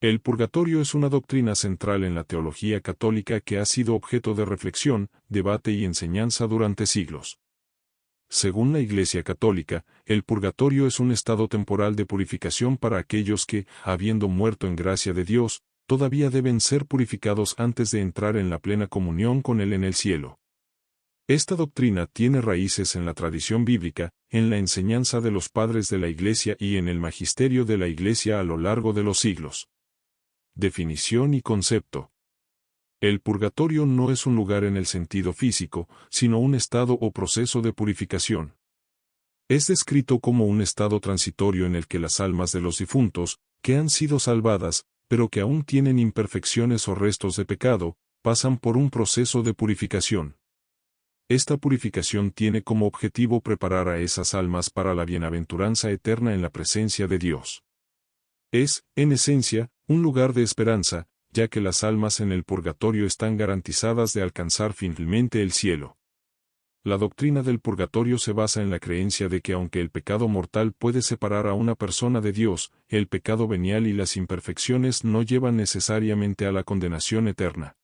El purgatorio es una doctrina central en la teología católica que ha sido objeto de reflexión, debate y enseñanza durante siglos. Según la Iglesia Católica, el purgatorio es un estado temporal de purificación para aquellos que, habiendo muerto en gracia de Dios, todavía deben ser purificados antes de entrar en la plena comunión con Él en el cielo. Esta doctrina tiene raíces en la tradición bíblica, en la enseñanza de los padres de la Iglesia y en el magisterio de la Iglesia a lo largo de los siglos. Definición y concepto. El purgatorio no es un lugar en el sentido físico, sino un estado o proceso de purificación. Es descrito como un estado transitorio en el que las almas de los difuntos, que han sido salvadas, pero que aún tienen imperfecciones o restos de pecado, pasan por un proceso de purificación. Esta purificación tiene como objetivo preparar a esas almas para la bienaventuranza eterna en la presencia de Dios. Es, en esencia, un lugar de esperanza, ya que las almas en el purgatorio están garantizadas de alcanzar finalmente el cielo. La doctrina del purgatorio se basa en la creencia de que aunque el pecado mortal puede separar a una persona de Dios, el pecado venial y las imperfecciones no llevan necesariamente a la condenación eterna.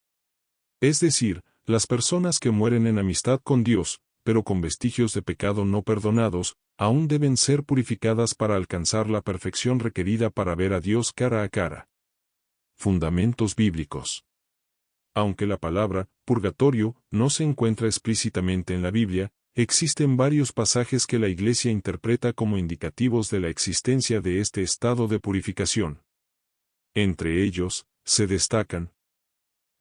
Es decir, las personas que mueren en amistad con Dios, pero con vestigios de pecado no perdonados, aún deben ser purificadas para alcanzar la perfección requerida para ver a Dios cara a cara. Fundamentos bíblicos. Aunque la palabra purgatorio no se encuentra explícitamente en la Biblia, existen varios pasajes que la Iglesia interpreta como indicativos de la existencia de este estado de purificación. Entre ellos, se destacan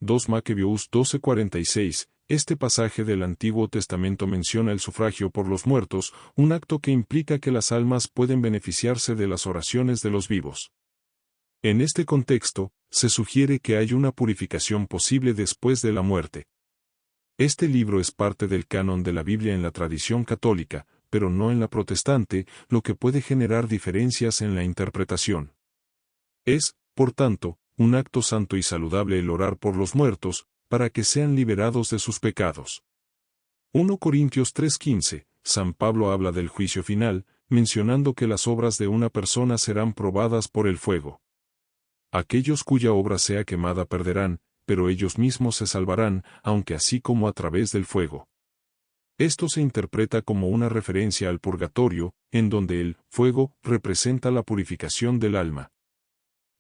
2 Macabeos 12:46. Este pasaje del Antiguo Testamento menciona el sufragio por los muertos, un acto que implica que las almas pueden beneficiarse de las oraciones de los vivos. En este contexto, se sugiere que hay una purificación posible después de la muerte. Este libro es parte del canon de la Biblia en la tradición católica, pero no en la protestante, lo que puede generar diferencias en la interpretación. Es, por tanto, un acto santo y saludable el orar por los muertos, para que sean liberados de sus pecados. 1 Corintios 3:15, San Pablo habla del juicio final, mencionando que las obras de una persona serán probadas por el fuego. Aquellos cuya obra sea quemada perderán, pero ellos mismos se salvarán, aunque así como a través del fuego. Esto se interpreta como una referencia al purgatorio, en donde el fuego representa la purificación del alma.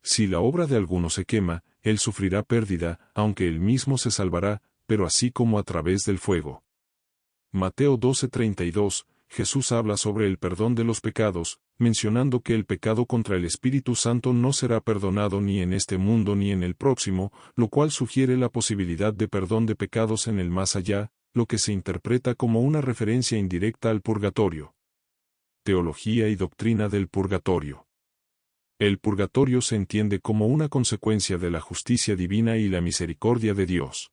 Si la obra de alguno se quema, él sufrirá pérdida, aunque él mismo se salvará, pero así como a través del fuego. Mateo 12:32, Jesús habla sobre el perdón de los pecados, mencionando que el pecado contra el Espíritu Santo no será perdonado ni en este mundo ni en el próximo, lo cual sugiere la posibilidad de perdón de pecados en el más allá, lo que se interpreta como una referencia indirecta al purgatorio. Teología y doctrina del purgatorio. El purgatorio se entiende como una consecuencia de la justicia divina y la misericordia de Dios.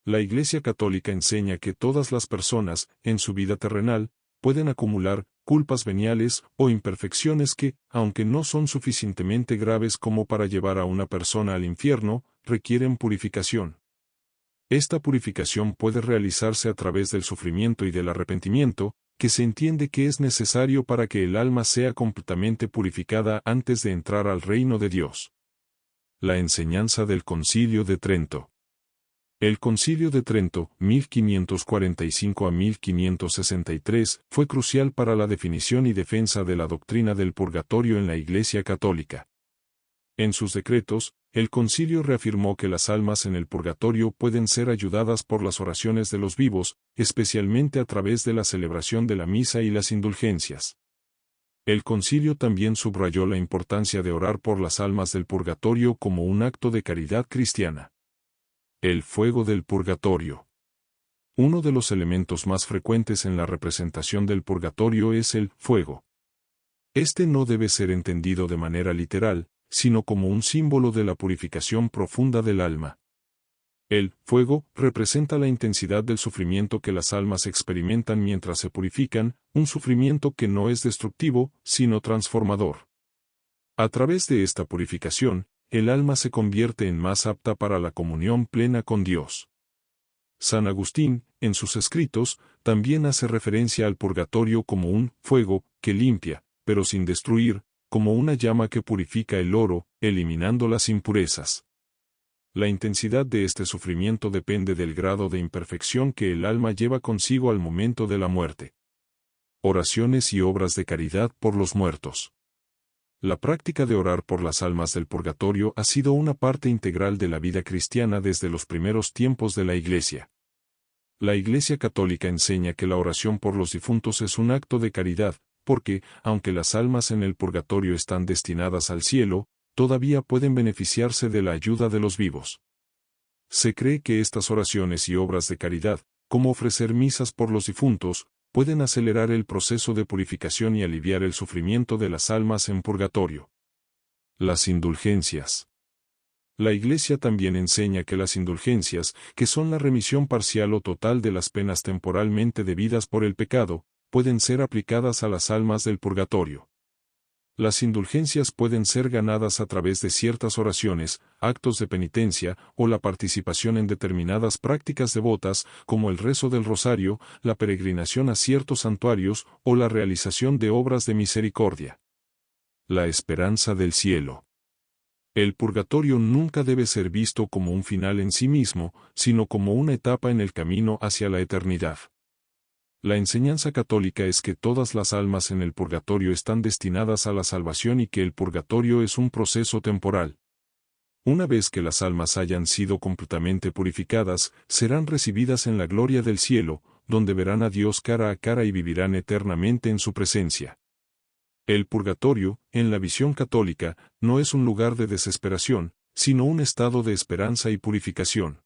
La Iglesia Católica enseña que todas las personas, en su vida terrenal, pueden acumular culpas veniales o imperfecciones que, aunque no son suficientemente graves como para llevar a una persona al infierno, requieren purificación. Esta purificación puede realizarse a través del sufrimiento y del arrepentimiento, que se entiende que es necesario para que el alma sea completamente purificada antes de entrar al reino de Dios. La enseñanza del Concilio de Trento. El Concilio de Trento, 1545 a 1563, fue crucial para la definición y defensa de la doctrina del purgatorio en la Iglesia Católica. En sus decretos, el concilio reafirmó que las almas en el purgatorio pueden ser ayudadas por las oraciones de los vivos, especialmente a través de la celebración de la misa y las indulgencias. El concilio también subrayó la importancia de orar por las almas del purgatorio como un acto de caridad cristiana. El fuego del purgatorio. Uno de los elementos más frecuentes en la representación del purgatorio es el fuego. Este no debe ser entendido de manera literal, sino como un símbolo de la purificación profunda del alma. El fuego representa la intensidad del sufrimiento que las almas experimentan mientras se purifican, un sufrimiento que no es destructivo, sino transformador. A través de esta purificación, el alma se convierte en más apta para la comunión plena con Dios. San Agustín, en sus escritos, también hace referencia al purgatorio como un fuego que limpia, pero sin destruir, como una llama que purifica el oro, eliminando las impurezas. La intensidad de este sufrimiento depende del grado de imperfección que el alma lleva consigo al momento de la muerte. Oraciones y obras de caridad por los muertos. La práctica de orar por las almas del purgatorio ha sido una parte integral de la vida cristiana desde los primeros tiempos de la Iglesia. La Iglesia Católica enseña que la oración por los difuntos es un acto de caridad, porque, aunque las almas en el purgatorio están destinadas al cielo, todavía pueden beneficiarse de la ayuda de los vivos. Se cree que estas oraciones y obras de caridad, como ofrecer misas por los difuntos, pueden acelerar el proceso de purificación y aliviar el sufrimiento de las almas en purgatorio. Las indulgencias. La Iglesia también enseña que las indulgencias, que son la remisión parcial o total de las penas temporalmente debidas por el pecado, pueden ser aplicadas a las almas del purgatorio. Las indulgencias pueden ser ganadas a través de ciertas oraciones, actos de penitencia, o la participación en determinadas prácticas devotas, como el rezo del rosario, la peregrinación a ciertos santuarios, o la realización de obras de misericordia. La esperanza del cielo. El purgatorio nunca debe ser visto como un final en sí mismo, sino como una etapa en el camino hacia la eternidad. La enseñanza católica es que todas las almas en el purgatorio están destinadas a la salvación y que el purgatorio es un proceso temporal. Una vez que las almas hayan sido completamente purificadas, serán recibidas en la gloria del cielo, donde verán a Dios cara a cara y vivirán eternamente en su presencia. El purgatorio, en la visión católica, no es un lugar de desesperación, sino un estado de esperanza y purificación.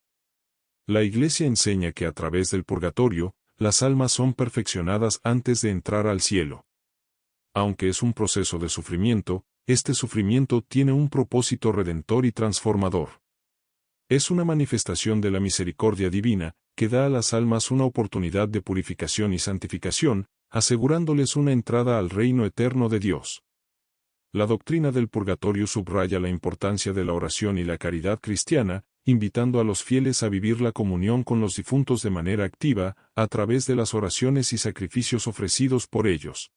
La Iglesia enseña que a través del purgatorio, las almas son perfeccionadas antes de entrar al cielo. Aunque es un proceso de sufrimiento, este sufrimiento tiene un propósito redentor y transformador. Es una manifestación de la misericordia divina, que da a las almas una oportunidad de purificación y santificación, asegurándoles una entrada al reino eterno de Dios. La doctrina del purgatorio subraya la importancia de la oración y la caridad cristiana, invitando a los fieles a vivir la comunión con los difuntos de manera activa, a través de las oraciones y sacrificios ofrecidos por ellos.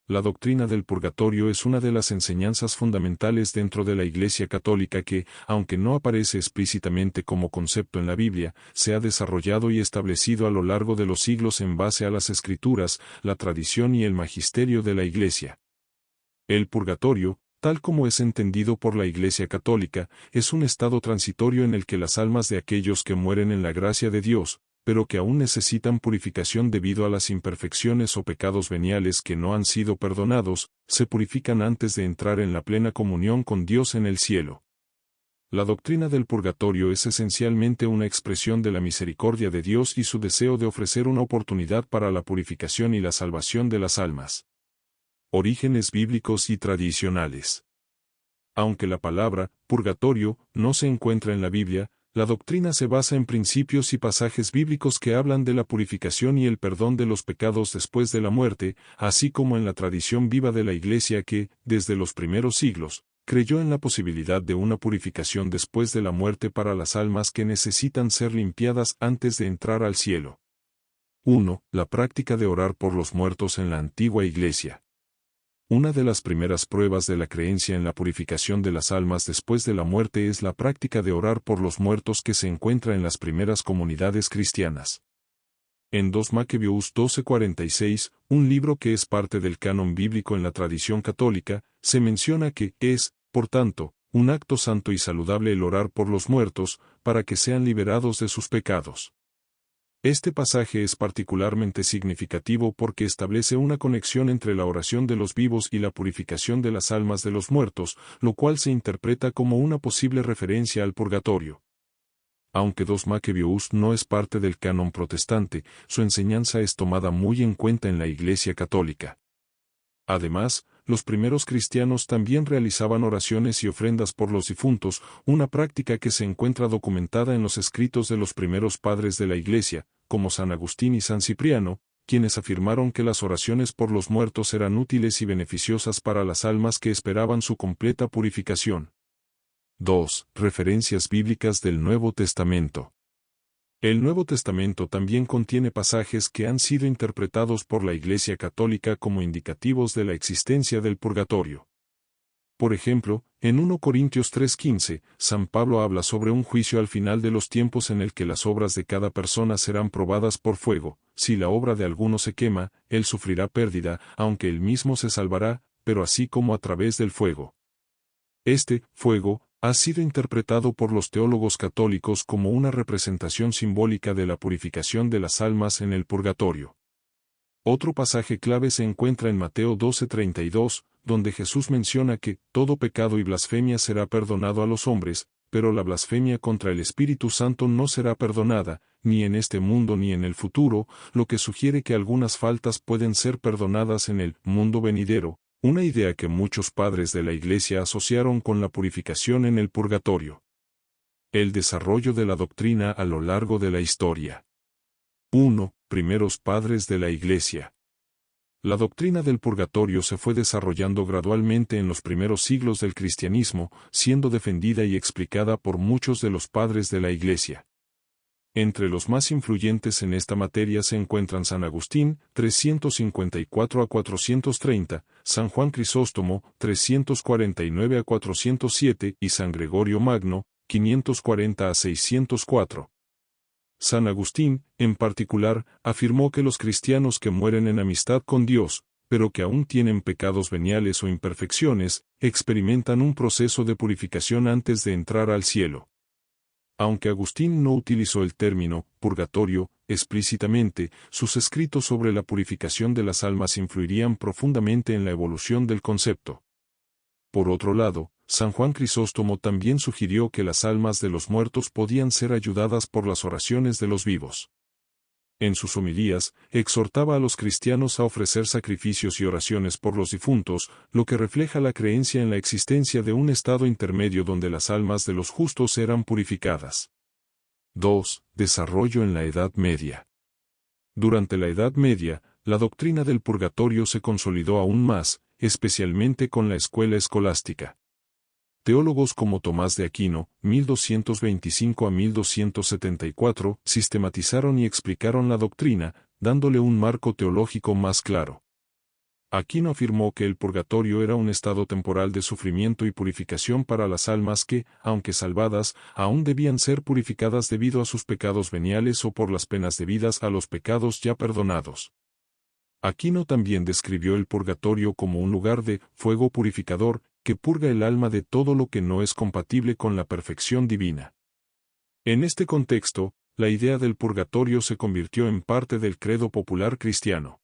La doctrina del purgatorio es una de las enseñanzas fundamentales dentro de la Iglesia Católica que, aunque no aparece explícitamente como concepto en la Biblia, se ha desarrollado y establecido a lo largo de los siglos en base a las Escrituras, la tradición y el magisterio de la Iglesia. El purgatorio, tal como es entendido por la Iglesia Católica, es un estado transitorio en el que las almas de aquellos que mueren en la gracia de Dios, pero que aún necesitan purificación debido a las imperfecciones o pecados veniales que no han sido perdonados, se purifican antes de entrar en la plena comunión con Dios en el cielo. La doctrina del purgatorio es esencialmente una expresión de la misericordia de Dios y su deseo de ofrecer una oportunidad para la purificación y la salvación de las almas. Orígenes bíblicos y tradicionales. Aunque la palabra purgatorio no se encuentra en la Biblia, la doctrina se basa en principios y pasajes bíblicos que hablan de la purificación y el perdón de los pecados después de la muerte, así como en la tradición viva de la Iglesia que, desde los primeros siglos, creyó en la posibilidad de una purificación después de la muerte para las almas que necesitan ser limpiadas antes de entrar al cielo. 1. La práctica de orar por los muertos en la antigua Iglesia. Una de las primeras pruebas de la creencia en la purificación de las almas después de la muerte es la práctica de orar por los muertos que se encuentra en las primeras comunidades cristianas. En 2 Macabeos 12:46, un libro que es parte del canon bíblico en la tradición católica, se menciona que es, por tanto, un acto santo y saludable el orar por los muertos, para que sean liberados de sus pecados. Este pasaje es particularmente significativo porque establece una conexión entre la oración de los vivos y la purificación de las almas de los muertos, lo cual se interpreta como una posible referencia al purgatorio. Aunque 2 Macabeos no es parte del canon protestante, su enseñanza es tomada muy en cuenta en la Iglesia Católica. Además, los primeros cristianos también realizaban oraciones y ofrendas por los difuntos, una práctica que se encuentra documentada en los escritos de los primeros padres de la Iglesia, como San Agustín y San Cipriano, quienes afirmaron que las oraciones por los muertos eran útiles y beneficiosas para las almas que esperaban su completa purificación. 2. Referencias bíblicas del Nuevo Testamento. El Nuevo Testamento también contiene pasajes que han sido interpretados por la Iglesia Católica como indicativos de la existencia del purgatorio. Por ejemplo, en 1 Corintios 3:15, San Pablo habla sobre un juicio al final de los tiempos en el que las obras de cada persona serán probadas por fuego. Si la obra de alguno se quema, él sufrirá pérdida, aunque él mismo se salvará, pero así como a través del fuego. Este fuego ha sido interpretado por los teólogos católicos como una representación simbólica de la purificación de las almas en el purgatorio. Otro pasaje clave se encuentra en Mateo 12:32, donde Jesús menciona que todo pecado y blasfemia será perdonado a los hombres, pero la blasfemia contra el Espíritu Santo no será perdonada, ni en este mundo ni en el futuro, lo que sugiere que algunas faltas pueden ser perdonadas en el mundo venidero, una idea que muchos padres de la Iglesia asociaron con la purificación en el purgatorio. El desarrollo de la doctrina a lo largo de la historia. 1. Primeros padres de la Iglesia. La doctrina del purgatorio se fue desarrollando gradualmente en los primeros siglos del cristianismo, siendo defendida y explicada por muchos de los padres de la Iglesia. Entre los más influyentes en esta materia se encuentran San Agustín, 354 a 430, San Juan Crisóstomo, 349 a 407 y San Gregorio Magno, 540 a 604. San Agustín, en particular, afirmó que los cristianos que mueren en amistad con Dios, pero que aún tienen pecados veniales o imperfecciones, experimentan un proceso de purificación antes de entrar al cielo. Aunque Agustín no utilizó el término purgatorio explícitamente, sus escritos sobre la purificación de las almas influirían profundamente en la evolución del concepto. Por otro lado, San Juan Crisóstomo también sugirió que las almas de los muertos podían ser ayudadas por las oraciones de los vivos. En sus homilías, exhortaba a los cristianos a ofrecer sacrificios y oraciones por los difuntos, lo que refleja la creencia en la existencia de un estado intermedio donde las almas de los justos eran purificadas. 2. Desarrollo en la Edad Media. Durante la Edad Media, la doctrina del purgatorio se consolidó aún más, especialmente con la escuela escolástica. Teólogos como Tomás de Aquino, 1225 a 1274, sistematizaron y explicaron la doctrina, dándole un marco teológico más claro. Aquino afirmó que el purgatorio era un estado temporal de sufrimiento y purificación para las almas que, aunque salvadas, aún debían ser purificadas debido a sus pecados veniales o por las penas debidas a los pecados ya perdonados. Aquino también describió el purgatorio como un lugar de fuego purificador, que purga el alma de todo lo que no es compatible con la perfección divina. En este contexto, la idea del purgatorio se convirtió en parte del credo popular cristiano.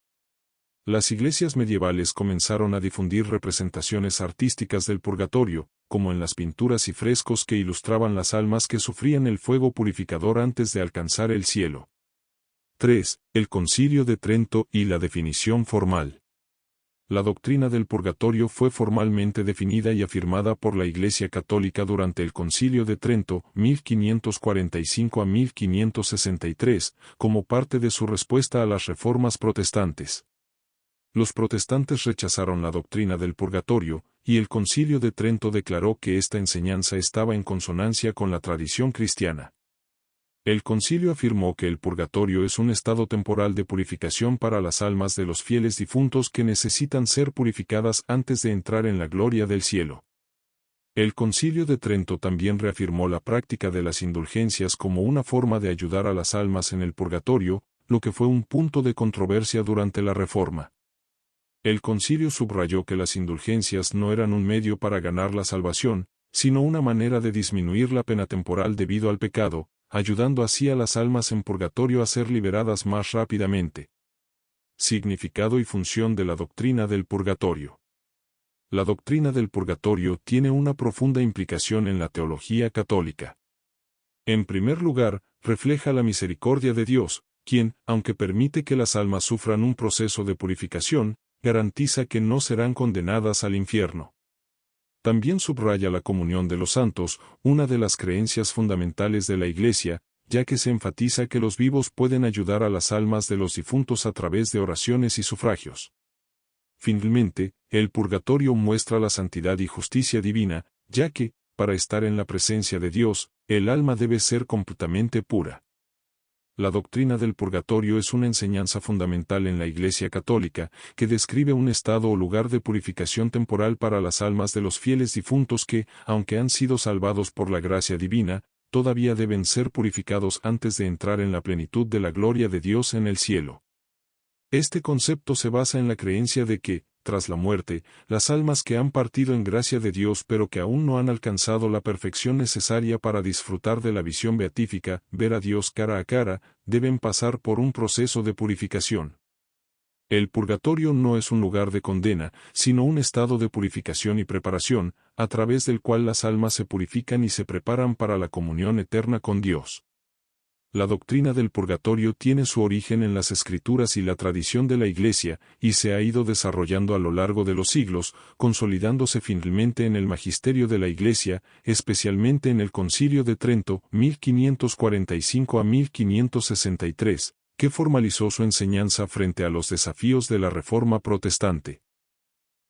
Las iglesias medievales comenzaron a difundir representaciones artísticas del purgatorio, como en las pinturas y frescos que ilustraban las almas que sufrían el fuego purificador antes de alcanzar el cielo. 3. El Concilio de Trento y la definición formal. La doctrina del purgatorio fue formalmente definida y afirmada por la Iglesia Católica durante el Concilio de Trento, 1545 a 1563, como parte de su respuesta a las reformas protestantes. Los protestantes rechazaron la doctrina del purgatorio, y el Concilio de Trento declaró que esta enseñanza estaba en consonancia con la tradición cristiana. El concilio afirmó que el purgatorio es un estado temporal de purificación para las almas de los fieles difuntos que necesitan ser purificadas antes de entrar en la gloria del cielo. El Concilio de Trento también reafirmó la práctica de las indulgencias como una forma de ayudar a las almas en el purgatorio, lo que fue un punto de controversia durante la Reforma. El concilio subrayó que las indulgencias no eran un medio para ganar la salvación, sino una manera de disminuir la pena temporal debido al pecado, ayudando así a las almas en purgatorio a ser liberadas más rápidamente. Significado y función de la doctrina del purgatorio. La doctrina del purgatorio tiene una profunda implicación en la teología católica. En primer lugar, refleja la misericordia de Dios, quien, aunque permite que las almas sufran un proceso de purificación, garantiza que no serán condenadas al infierno. También subraya la comunión de los santos, una de las creencias fundamentales de la Iglesia, ya que se enfatiza que los vivos pueden ayudar a las almas de los difuntos a través de oraciones y sufragios. Finalmente, el purgatorio muestra la santidad y justicia divina, ya que, para estar en la presencia de Dios, el alma debe ser completamente pura. La doctrina del purgatorio es una enseñanza fundamental en la Iglesia Católica, que describe un estado o lugar de purificación temporal para las almas de los fieles difuntos que, aunque han sido salvados por la gracia divina, todavía deben ser purificados antes de entrar en la plenitud de la gloria de Dios en el cielo. Este concepto se basa en la creencia de que, tras la muerte, las almas que han partido en gracia de Dios pero que aún no han alcanzado la perfección necesaria para disfrutar de la visión beatífica, ver a Dios cara a cara, deben pasar por un proceso de purificación. El purgatorio no es un lugar de condena, sino un estado de purificación y preparación, a través del cual las almas se purifican y se preparan para la comunión eterna con Dios. La doctrina del purgatorio tiene su origen en las Escrituras y la tradición de la Iglesia, y se ha ido desarrollando a lo largo de los siglos, consolidándose finalmente en el magisterio de la Iglesia, especialmente en el Concilio de Trento, 1545 a 1563, que formalizó su enseñanza frente a los desafíos de la Reforma protestante.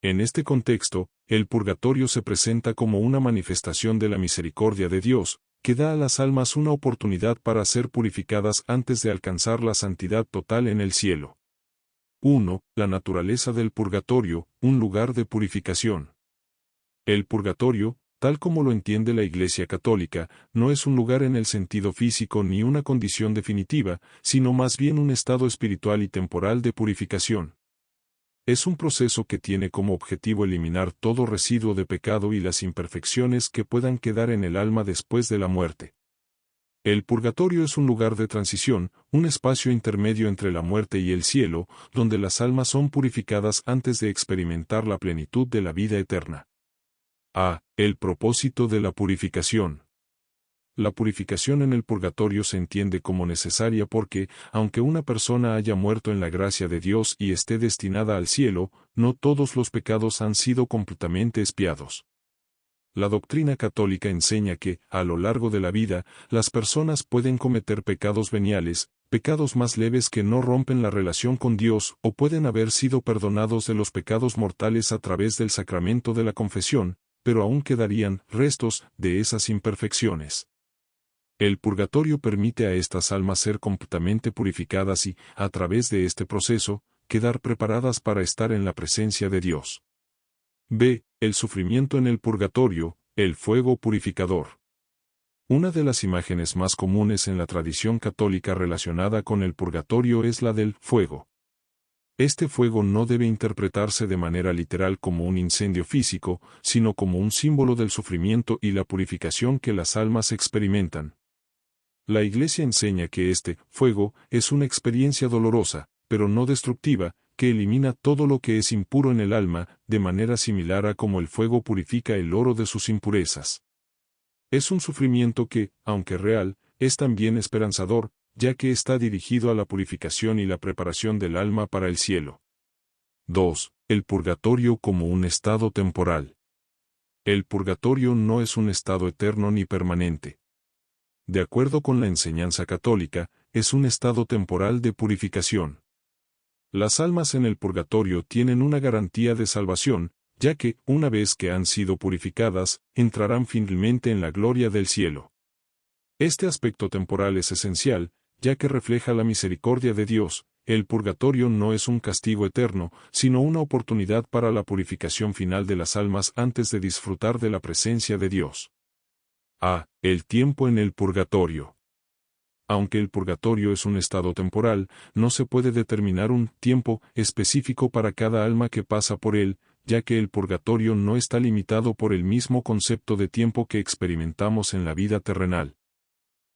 En este contexto, el purgatorio se presenta como una manifestación de la misericordia de Dios, que da a las almas una oportunidad para ser purificadas antes de alcanzar la santidad total en el cielo. 1. La naturaleza del purgatorio, un lugar de purificación. El purgatorio, tal como lo entiende la Iglesia Católica, no es un lugar en el sentido físico ni una condición definitiva, sino más bien un estado espiritual y temporal de purificación. Es un proceso que tiene como objetivo eliminar todo residuo de pecado y las imperfecciones que puedan quedar en el alma después de la muerte. El purgatorio es un lugar de transición, un espacio intermedio entre la muerte y el cielo, donde las almas son purificadas antes de experimentar la plenitud de la vida eterna. A. El propósito de la purificación. La purificación en el purgatorio se entiende como necesaria porque, aunque una persona haya muerto en la gracia de Dios y esté destinada al cielo, no todos los pecados han sido completamente expiados. La doctrina católica enseña que, a lo largo de la vida, las personas pueden cometer pecados veniales, pecados más leves que no rompen la relación con Dios, o pueden haber sido perdonados de los pecados mortales a través del sacramento de la confesión, pero aún quedarían restos de esas imperfecciones. El purgatorio permite a estas almas ser completamente purificadas y, a través de este proceso, quedar preparadas para estar en la presencia de Dios. B. El sufrimiento en el purgatorio, el fuego purificador. Una de las imágenes más comunes en la tradición católica relacionada con el purgatorio es la del fuego. Este fuego no debe interpretarse de manera literal como un incendio físico, sino como un símbolo del sufrimiento y la purificación que las almas experimentan. La Iglesia enseña que este fuego es una experiencia dolorosa, pero no destructiva, que elimina todo lo que es impuro en el alma, de manera similar a como el fuego purifica el oro de sus impurezas. Es un sufrimiento que, aunque real, es también esperanzador, ya que está dirigido a la purificación y la preparación del alma para el cielo. 2. El purgatorio como un estado temporal. El purgatorio no es un estado eterno ni permanente. De acuerdo con la enseñanza católica, es un estado temporal de purificación. Las almas en el purgatorio tienen una garantía de salvación, ya que, una vez que han sido purificadas, entrarán finalmente en la gloria del cielo. Este aspecto temporal es esencial, ya que refleja la misericordia de Dios. El purgatorio no es un castigo eterno, sino una oportunidad para la purificación final de las almas antes de disfrutar de la presencia de Dios. A. El tiempo en el purgatorio. Aunque el purgatorio es un estado temporal, no se puede determinar un tiempo específico para cada alma que pasa por él, ya que el purgatorio no está limitado por el mismo concepto de tiempo que experimentamos en la vida terrenal.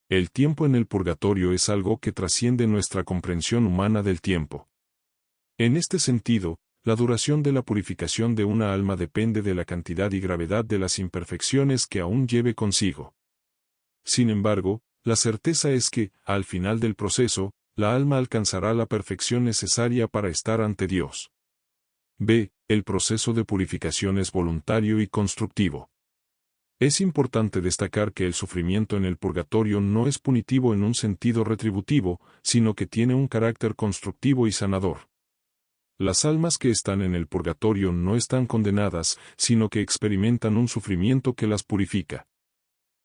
El tiempo en el purgatorio es algo que trasciende nuestra comprensión humana del tiempo. En este sentido, la duración de la purificación de una alma depende de la cantidad y gravedad de las imperfecciones que aún lleve consigo. Sin embargo, la certeza es que, al final del proceso, la alma alcanzará la perfección necesaria para estar ante Dios. B. El proceso de purificación es voluntario y constructivo. Es importante destacar que el sufrimiento en el purgatorio no es punitivo en un sentido retributivo, sino que tiene un carácter constructivo y sanador. Las almas que están en el purgatorio no están condenadas, sino que experimentan un sufrimiento que las purifica.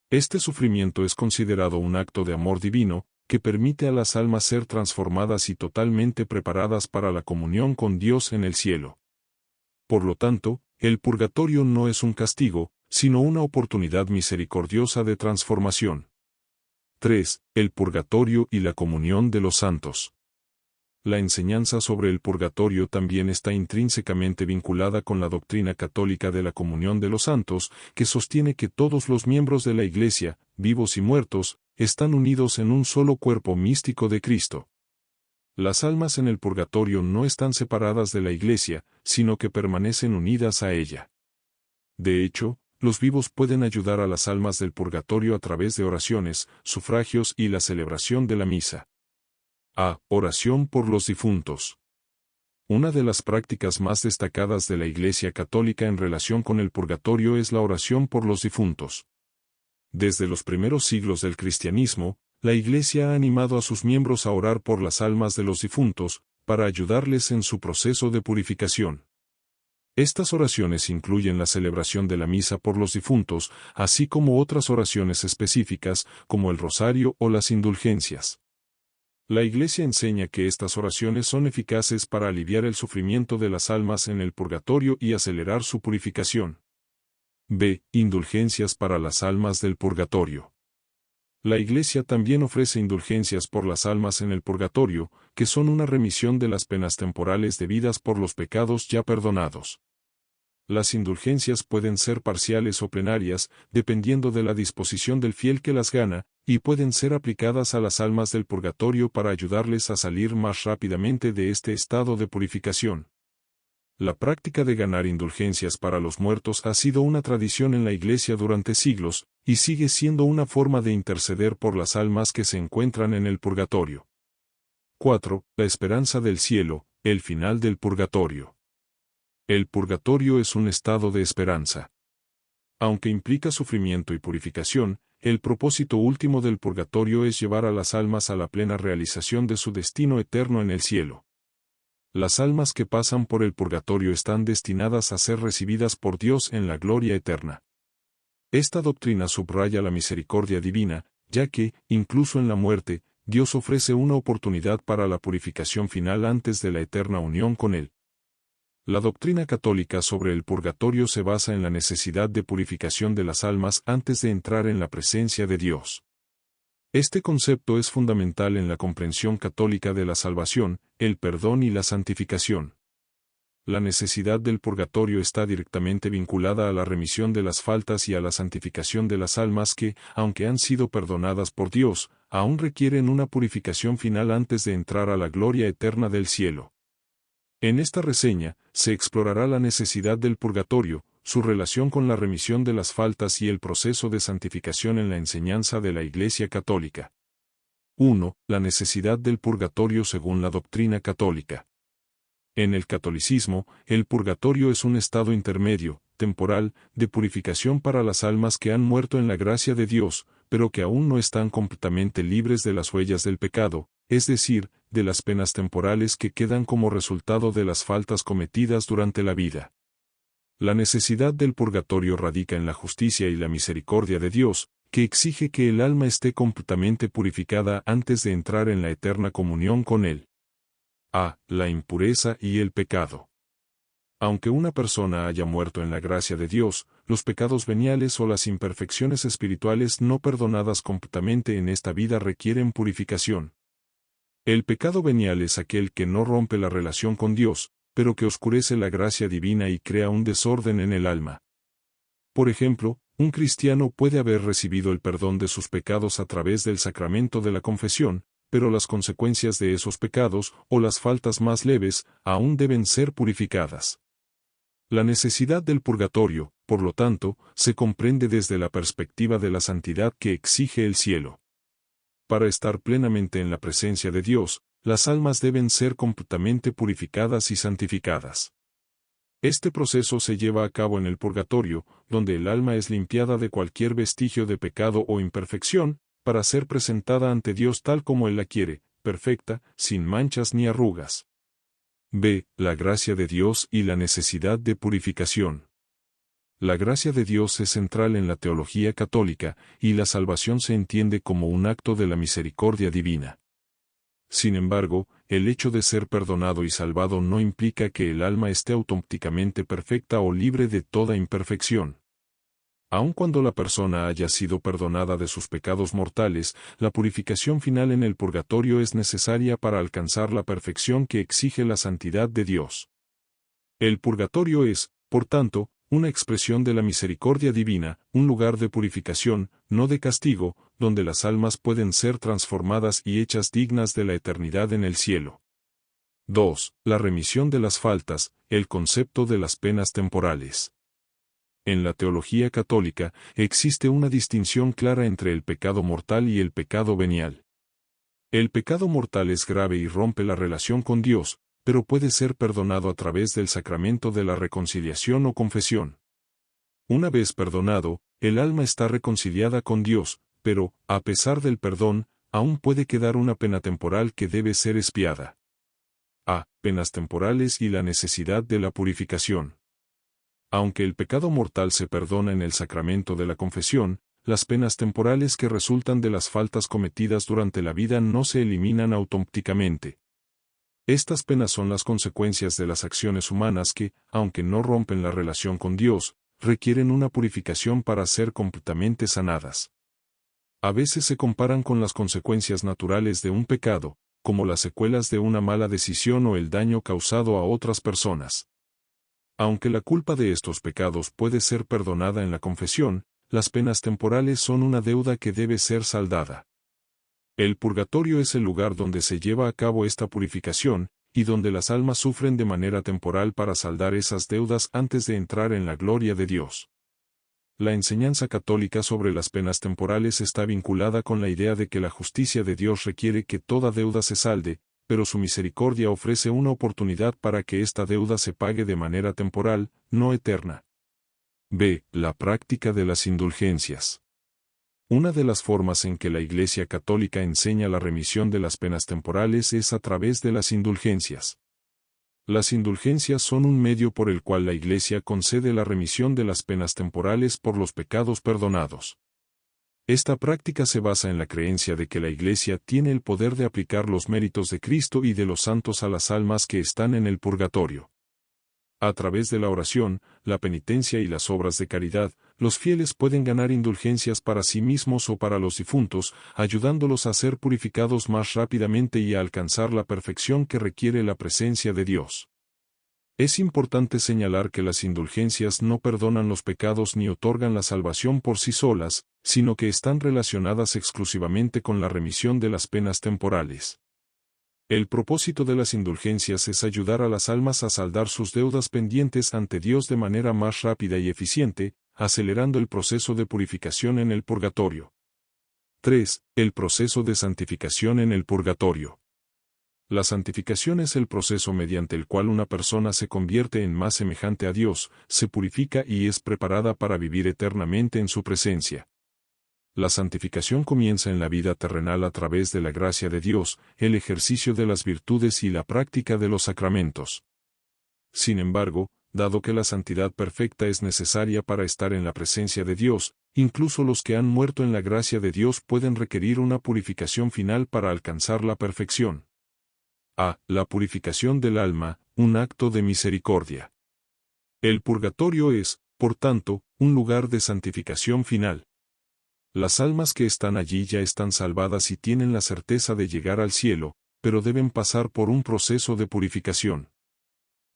Este sufrimiento es considerado un acto de amor divino, que permite a las almas ser transformadas y totalmente preparadas para la comunión con Dios en el cielo. Por lo tanto, el purgatorio no es un castigo, sino una oportunidad misericordiosa de transformación. 3. El purgatorio y la comunión de los santos. La enseñanza sobre el purgatorio también está intrínsecamente vinculada con la doctrina católica de la comunión de los santos, que sostiene que todos los miembros de la Iglesia, vivos y muertos, están unidos en un solo cuerpo místico de Cristo. Las almas en el purgatorio no están separadas de la Iglesia, sino que permanecen unidas a ella. De hecho, los vivos pueden ayudar a las almas del purgatorio a través de oraciones, sufragios y la celebración de la misa. A. Oración por los difuntos. Una de las prácticas más destacadas de la Iglesia Católica en relación con el purgatorio es la oración por los difuntos. Desde los primeros siglos del cristianismo, la Iglesia ha animado a sus miembros a orar por las almas de los difuntos, para ayudarles en su proceso de purificación. Estas oraciones incluyen la celebración de la misa por los difuntos, así como otras oraciones específicas, como el rosario o las indulgencias. La Iglesia enseña que estas oraciones son eficaces para aliviar el sufrimiento de las almas en el purgatorio y acelerar su purificación. B. Indulgencias para las almas del purgatorio. La Iglesia también ofrece indulgencias por las almas en el purgatorio, que son una remisión de las penas temporales debidas por los pecados ya perdonados. Las indulgencias pueden ser parciales o plenarias, dependiendo de la disposición del fiel que las gana, y pueden ser aplicadas a las almas del purgatorio para ayudarles a salir más rápidamente de este estado de purificación. La práctica de ganar indulgencias para los muertos ha sido una tradición en la Iglesia durante siglos, y sigue siendo una forma de interceder por las almas que se encuentran en el purgatorio. 4. La esperanza del cielo, el final del purgatorio. El purgatorio es un estado de esperanza. Aunque implica sufrimiento y purificación, el propósito último del purgatorio es llevar a las almas a la plena realización de su destino eterno en el cielo. Las almas que pasan por el purgatorio están destinadas a ser recibidas por Dios en la gloria eterna. Esta doctrina subraya la misericordia divina, ya que, incluso en la muerte, Dios ofrece una oportunidad para la purificación final antes de la eterna unión con Él. La doctrina católica sobre el purgatorio se basa en la necesidad de purificación de las almas antes de entrar en la presencia de Dios. Este concepto es fundamental en la comprensión católica de la salvación, el perdón y la santificación. La necesidad del purgatorio está directamente vinculada a la remisión de las faltas y a la santificación de las almas que, aunque han sido perdonadas por Dios, aún requieren una purificación final antes de entrar a la gloria eterna del cielo. En esta reseña, se explorará la necesidad del purgatorio, su relación con la remisión de las faltas y el proceso de santificación en la enseñanza de la Iglesia Católica. 1. La necesidad del purgatorio según la doctrina católica. En el catolicismo, el purgatorio es un estado intermedio, temporal, de purificación para las almas que han muerto en la gracia de Dios, pero que aún no están completamente libres de las huellas del pecado, es decir, de las penas temporales que quedan como resultado de las faltas cometidas durante la vida. La necesidad del purgatorio radica en la justicia y la misericordia de Dios, que exige que el alma esté completamente purificada antes de entrar en la eterna comunión con Él. A. La impureza y el pecado. Aunque una persona haya muerto en la gracia de Dios, los pecados veniales o las imperfecciones espirituales no perdonadas completamente en esta vida requieren purificación. El pecado venial es aquel que no rompe la relación con Dios, pero que oscurece la gracia divina y crea un desorden en el alma. Por ejemplo, un cristiano puede haber recibido el perdón de sus pecados a través del sacramento de la confesión, pero las consecuencias de esos pecados, o las faltas más leves, aún deben ser purificadas. La necesidad del purgatorio, por lo tanto, se comprende desde la perspectiva de la santidad que exige el cielo. Para estar plenamente en la presencia de Dios, las almas deben ser completamente purificadas y santificadas. Este proceso se lleva a cabo en el purgatorio, donde el alma es limpiada de cualquier vestigio de pecado o imperfección, para ser presentada ante Dios tal como Él la quiere, perfecta, sin manchas ni arrugas. B. La gracia de Dios y la necesidad de purificación. La gracia de Dios es central en la teología católica, y la salvación se entiende como un acto de la misericordia divina. Sin embargo, el hecho de ser perdonado y salvado no implica que el alma esté auténticamente perfecta o libre de toda imperfección. Aun cuando la persona haya sido perdonada de sus pecados mortales, la purificación final en el purgatorio es necesaria para alcanzar la perfección que exige la santidad de Dios. El purgatorio es, por tanto, una expresión de la misericordia divina, un lugar de purificación, no de castigo, donde las almas pueden ser transformadas y hechas dignas de la eternidad en el cielo. 2. La remisión de las faltas, el concepto de las penas temporales. En la teología católica, existe una distinción clara entre el pecado mortal y el pecado venial. El pecado mortal es grave y rompe la relación con Dios, pero puede ser perdonado a través del sacramento de la reconciliación o confesión. Una vez perdonado, el alma está reconciliada con Dios, pero, a pesar del perdón, aún puede quedar una pena temporal que debe ser expiada. A. Penas temporales y la necesidad de la purificación. Aunque el pecado mortal se perdona en el sacramento de la confesión, las penas temporales que resultan de las faltas cometidas durante la vida no se eliminan automáticamente. Estas penas son las consecuencias de las acciones humanas que, aunque no rompen la relación con Dios, requieren una purificación para ser completamente sanadas. A veces se comparan con las consecuencias naturales de un pecado, como las secuelas de una mala decisión o el daño causado a otras personas. Aunque la culpa de estos pecados puede ser perdonada en la confesión, las penas temporales son una deuda que debe ser saldada. El purgatorio es el lugar donde se lleva a cabo esta purificación, y donde las almas sufren de manera temporal para saldar esas deudas antes de entrar en la gloria de Dios. La enseñanza católica sobre las penas temporales está vinculada con la idea de que la justicia de Dios requiere que toda deuda se salde, pero su misericordia ofrece una oportunidad para que esta deuda se pague de manera temporal, no eterna. B. La práctica de las indulgencias. Una de las formas en que la Iglesia Católica enseña la remisión de las penas temporales es a través de las indulgencias. Las indulgencias son un medio por el cual la Iglesia concede la remisión de las penas temporales por los pecados perdonados. Esta práctica se basa en la creencia de que la Iglesia tiene el poder de aplicar los méritos de Cristo y de los santos a las almas que están en el purgatorio. A través de la oración, la penitencia y las obras de caridad, los fieles pueden ganar indulgencias para sí mismos o para los difuntos, ayudándolos a ser purificados más rápidamente y a alcanzar la perfección que requiere la presencia de Dios. Es importante señalar que las indulgencias no perdonan los pecados ni otorgan la salvación por sí solas, sino que están relacionadas exclusivamente con la remisión de las penas temporales. El propósito de las indulgencias es ayudar a las almas a saldar sus deudas pendientes ante Dios de manera más rápida y eficiente, acelerando el proceso de purificación en el purgatorio. 3. El proceso de santificación en el purgatorio. La santificación es el proceso mediante el cual una persona se convierte en más semejante a Dios, se purifica y es preparada para vivir eternamente en su presencia. La santificación comienza en la vida terrenal a través de la gracia de Dios, el ejercicio de las virtudes y la práctica de los sacramentos. Sin embargo, dado que la santidad perfecta es necesaria para estar en la presencia de Dios, incluso los que han muerto en la gracia de Dios pueden requerir una purificación final para alcanzar la perfección. A. La purificación del alma, un acto de misericordia. El purgatorio es, por tanto, un lugar de santificación final. Las almas que están allí ya están salvadas y tienen la certeza de llegar al cielo, pero deben pasar por un proceso de purificación.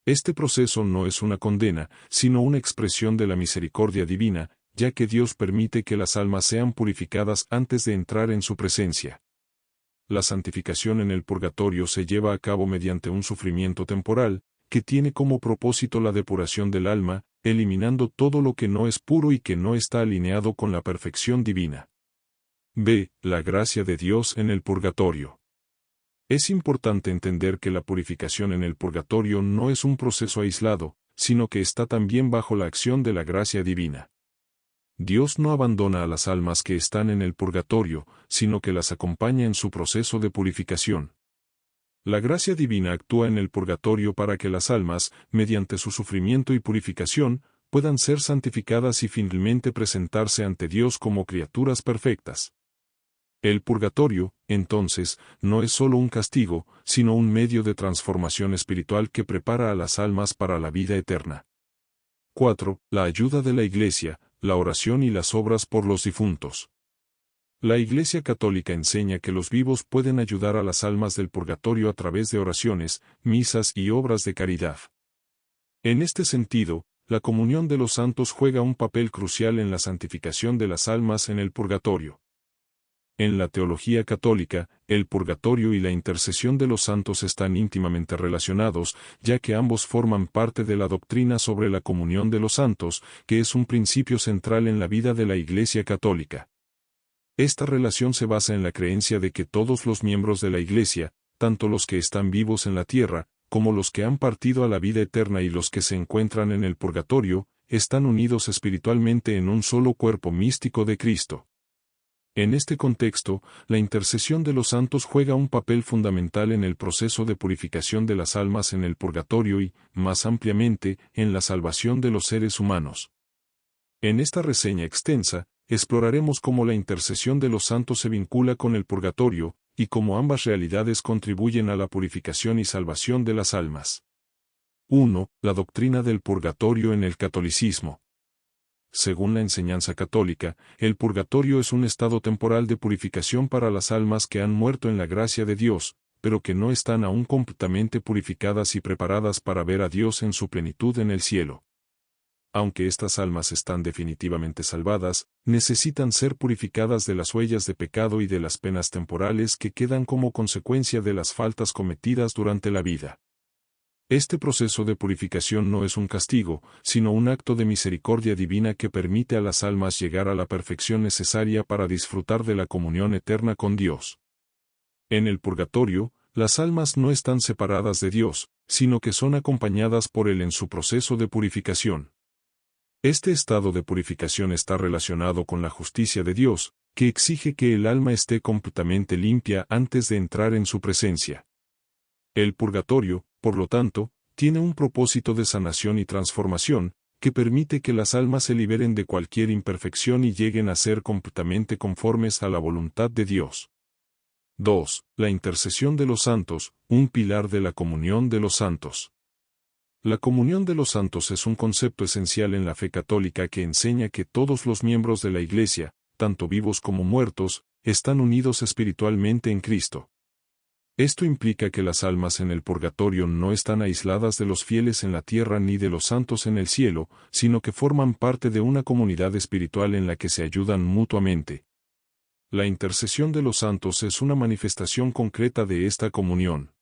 Este proceso no es una condena, sino una expresión de la misericordia divina, ya que Dios permite que las almas sean purificadas antes de entrar en su presencia. La santificación en el purgatorio se lleva a cabo mediante un sufrimiento temporal, que tiene como propósito la depuración del alma, eliminando todo lo que no es puro y que no está alineado con la perfección divina. B. La gracia de Dios en el purgatorio. Es importante entender que la purificación en el purgatorio no es un proceso aislado, sino que está también bajo la acción de la gracia divina. Dios no abandona a las almas que están en el purgatorio, sino que las acompaña en su proceso de purificación. La gracia divina actúa en el purgatorio para que las almas, mediante su sufrimiento y purificación, puedan ser santificadas y finalmente presentarse ante Dios como criaturas perfectas. El purgatorio, entonces, no es solo un castigo, sino un medio de transformación espiritual que prepara a las almas para la vida eterna. 4. La ayuda de la Iglesia, la oración y las obras por los difuntos. La Iglesia Católica enseña que los vivos pueden ayudar a las almas del purgatorio a través de oraciones, misas y obras de caridad. En este sentido, la comunión de los santos juega un papel crucial en la santificación de las almas en el purgatorio. En la teología católica, el purgatorio y la intercesión de los santos están íntimamente relacionados, ya que ambos forman parte de la doctrina sobre la comunión de los santos, que es un principio central en la vida de la Iglesia católica. Esta relación se basa en la creencia de que todos los miembros de la Iglesia, tanto los que están vivos en la tierra, como los que han partido a la vida eterna y los que se encuentran en el purgatorio, están unidos espiritualmente en un solo cuerpo místico de Cristo. En este contexto, la intercesión de los santos juega un papel fundamental en el proceso de purificación de las almas en el purgatorio y, más ampliamente, en la salvación de los seres humanos. En esta reseña extensa, exploraremos cómo la intercesión de los santos se vincula con el purgatorio, y cómo ambas realidades contribuyen a la purificación y salvación de las almas. 1. La doctrina del purgatorio en el catolicismo. Según la enseñanza católica, el purgatorio es un estado temporal de purificación para las almas que han muerto en la gracia de Dios, pero que no están aún completamente purificadas y preparadas para ver a Dios en su plenitud en el cielo. Aunque estas almas están definitivamente salvadas, necesitan ser purificadas de las huellas de pecado y de las penas temporales que quedan como consecuencia de las faltas cometidas durante la vida. Este proceso de purificación no es un castigo, sino un acto de misericordia divina que permite a las almas llegar a la perfección necesaria para disfrutar de la comunión eterna con Dios. En el purgatorio, las almas no están separadas de Dios, sino que son acompañadas por Él en su proceso de purificación. Este estado de purificación está relacionado con la justicia de Dios, que exige que el alma esté completamente limpia antes de entrar en su presencia. El purgatorio, por lo tanto, tiene un propósito de sanación y transformación, que permite que las almas se liberen de cualquier imperfección y lleguen a ser completamente conformes a la voluntad de Dios. 2. La intercesión de los santos, un pilar de la comunión de los santos. La comunión de los santos es un concepto esencial en la fe católica que enseña que todos los miembros de la Iglesia, tanto vivos como muertos, están unidos espiritualmente en Cristo. Esto implica que las almas en el purgatorio no están aisladas de los fieles en la tierra ni de los santos en el cielo, sino que forman parte de una comunidad espiritual en la que se ayudan mutuamente. La intercesión de los santos es una manifestación concreta de esta comunión.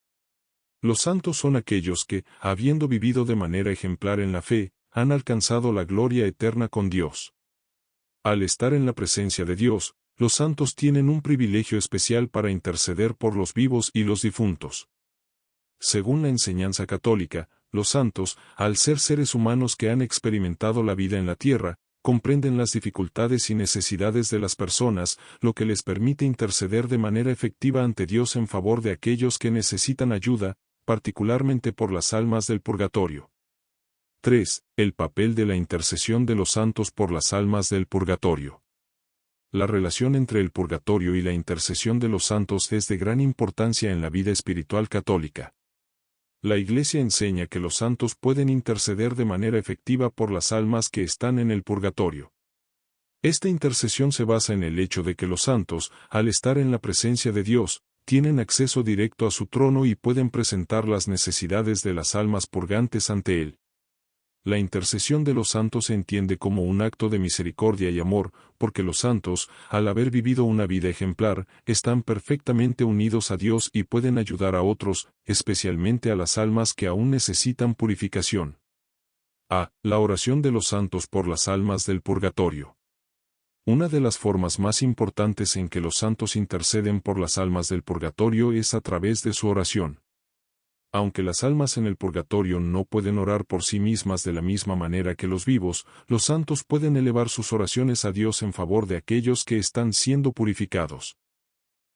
Los santos son aquellos que, habiendo vivido de manera ejemplar en la fe, han alcanzado la gloria eterna con Dios. Al estar en la presencia de Dios, los santos tienen un privilegio especial para interceder por los vivos y los difuntos. Según la enseñanza católica, los santos, al ser seres humanos que han experimentado la vida en la tierra, comprenden las dificultades y necesidades de las personas, lo que les permite interceder de manera efectiva ante Dios en favor de aquellos que necesitan ayuda, particularmente por las almas del purgatorio. 3. El papel de la intercesión de los santos por las almas del purgatorio. La relación entre el purgatorio y la intercesión de los santos es de gran importancia en la vida espiritual católica. La Iglesia enseña que los santos pueden interceder de manera efectiva por las almas que están en el purgatorio. Esta intercesión se basa en el hecho de que los santos, al estar en la presencia de Dios, tienen acceso directo a su trono y pueden presentar las necesidades de las almas purgantes ante Él. La intercesión de los santos se entiende como un acto de misericordia y amor, porque los santos, al haber vivido una vida ejemplar, están perfectamente unidos a Dios y pueden ayudar a otros, especialmente a las almas que aún necesitan purificación. A. La oración de los santos por las almas del purgatorio. Una de las formas más importantes en que los santos interceden por las almas del purgatorio es a través de su oración. Aunque las almas en el purgatorio no pueden orar por sí mismas de la misma manera que los vivos, los santos pueden elevar sus oraciones a Dios en favor de aquellos que están siendo purificados.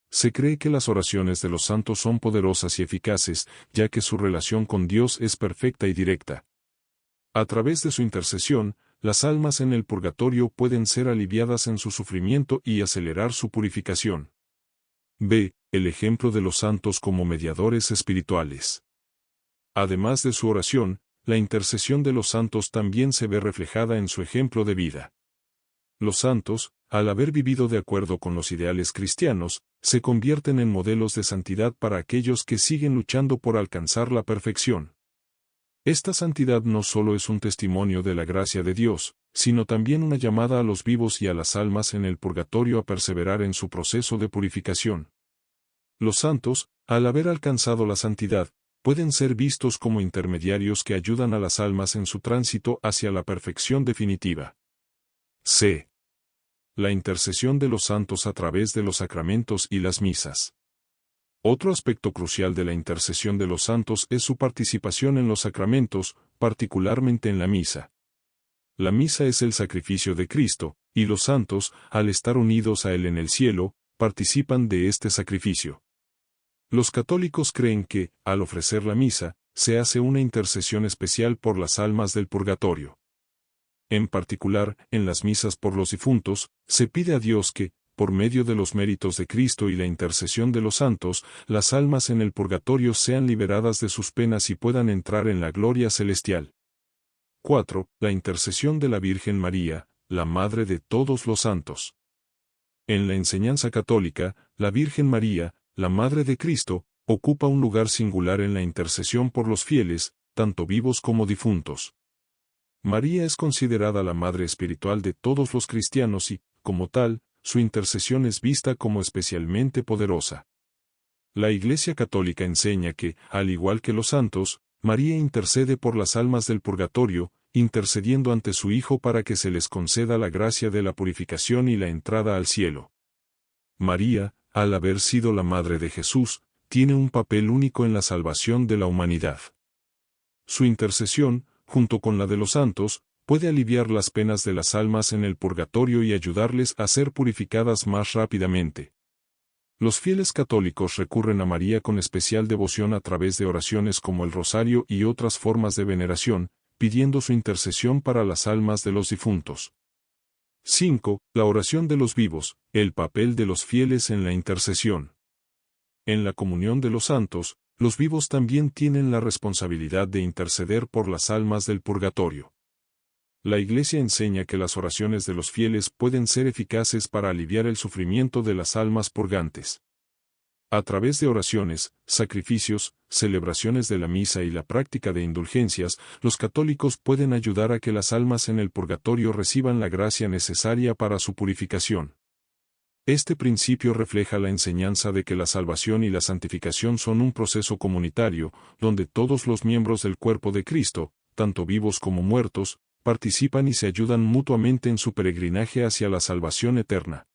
Se cree que las oraciones de los santos son poderosas y eficaces, ya que su relación con Dios es perfecta y directa. A través de su intercesión, las almas en el purgatorio pueden ser aliviadas en su sufrimiento y acelerar su purificación. B. El ejemplo de los santos como mediadores espirituales. Además de su oración, la intercesión de los santos también se ve reflejada en su ejemplo de vida. Los santos, al haber vivido de acuerdo con los ideales cristianos, se convierten en modelos de santidad para aquellos que siguen luchando por alcanzar la perfección. Esta santidad no solo es un testimonio de la gracia de Dios, sino también una llamada a los vivos y a las almas en el purgatorio a perseverar en su proceso de purificación. Los santos, al haber alcanzado la santidad, pueden ser vistos como intermediarios que ayudan a las almas en su tránsito hacia la perfección definitiva. C. La intercesión de los santos a través de los sacramentos y las misas. Otro aspecto crucial de la intercesión de los santos es su participación en los sacramentos, particularmente en la misa. La misa es el sacrificio de Cristo, y los santos, al estar unidos a Él en el cielo, participan de este sacrificio. Los católicos creen que, al ofrecer la misa, se hace una intercesión especial por las almas del purgatorio. En particular, en las misas por los difuntos, se pide a Dios que, por medio de los méritos de Cristo y la intercesión de los santos, las almas en el purgatorio sean liberadas de sus penas y puedan entrar en la gloria celestial. 4. La intercesión de la Virgen María, la Madre de todos los santos. En la enseñanza católica, la Virgen María, la Madre de Cristo, ocupa un lugar singular en la intercesión por los fieles, tanto vivos como difuntos. María es considerada la madre espiritual de todos los cristianos y, como tal, su intercesión es vista como especialmente poderosa. La Iglesia Católica enseña que, al igual que los santos, María intercede por las almas del purgatorio, intercediendo ante su Hijo para que se les conceda la gracia de la purificación y la entrada al cielo. María, al haber sido la madre de Jesús, tiene un papel único en la salvación de la humanidad. Su intercesión, junto con la de los santos, puede aliviar las penas de las almas en el purgatorio y ayudarles a ser purificadas más rápidamente. Los fieles católicos recurren a María con especial devoción a través de oraciones como el rosario y otras formas de veneración, pidiendo su intercesión para las almas de los difuntos. 5. La oración de los vivos, el papel de los fieles en la intercesión. En la comunión de los santos, los vivos también tienen la responsabilidad de interceder por las almas del purgatorio. La Iglesia enseña que las oraciones de los fieles pueden ser eficaces para aliviar el sufrimiento de las almas purgantes. A través de oraciones, sacrificios, celebraciones de la misa y la práctica de indulgencias, los católicos pueden ayudar a que las almas en el purgatorio reciban la gracia necesaria para su purificación. Este principio refleja la enseñanza de que la salvación y la santificación son un proceso comunitario, donde todos los miembros del cuerpo de Cristo, tanto vivos como muertos, participan y se ayudan mutuamente en su peregrinaje hacia la salvación eterna.